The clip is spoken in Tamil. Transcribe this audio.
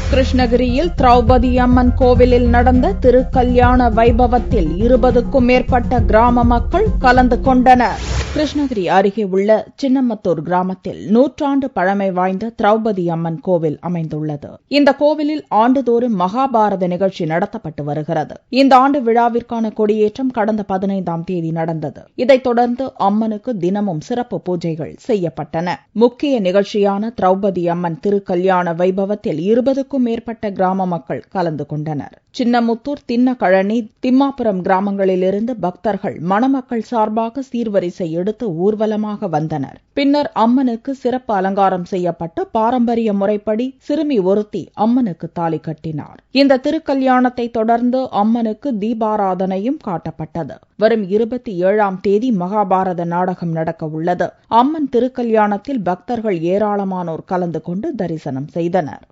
கிருஷ்ணகிரியில் திரௌபதி அம்மன் கோவிலில் நடந்த திருக்கல்யாண வைபவத்தில் 20க்கும் மேற்பட்ட கிராம மக்கள் கலந்து கொண்டனர். கிருஷ்ணகிரி அருகே உள்ள சின்னமத்தூர் கிராமத்தில் 100 ஆண்டு பழமை வாய்ந்த திரௌபதி அம்மன் கோவில் அமைந்துள்ளது. இந்த கோவிலில் ஆண்டுதோறும் மகாபாரத நிகழ்ச்சி நடத்தப்பட்டு வருகிறது. இந்த ஆண்டு விழாவிற்கான கொடியேற்றம் கடந்த 15ஆம் தேதி நடந்தது. இதைத் தொடர்ந்து அம்மனுக்கு தினமும் சிறப்பு பூஜைகள் செய்யப்பட்டன. முக்கிய நிகழ்ச்சியான திரௌபதி அம்மன் திருக்கல்யாண வைபவத்தில் 20க்கும் மேற்பட்ட கிராம மக்கள் கலந்து கொண்டனர். சின்னமுத்தூர், தின்னக்கழனி, திம்மாபுரம் கிராமங்களிலிருந்து பக்தர்கள் மணமக்கள் சார்பாக சீர்வரிசை எடுத்து ஊர்வலமாக வந்தனர். பின்னர் அம்மனுக்கு சிறப்பு அலங்காரம் செய்யப்பட்டு பாரம்பரிய முறைப்படி சிறுமி ஒருத்தி அம்மனுக்கு தாலி கட்டினார். இந்த திருக்கல்யாணத்தை தொடர்ந்து அம்மனுக்கு தீபாராதனையும் காட்டப்பட்டது. வரும் 27ஆம் தேதி மகாபாரத நாடகம் நடக்க உள்ளது. அம்மன் திருக்கல்யாணத்தில் பக்தர்கள் ஏராளமானோர் கலந்து கொண்டு தரிசனம் செய்தனர்.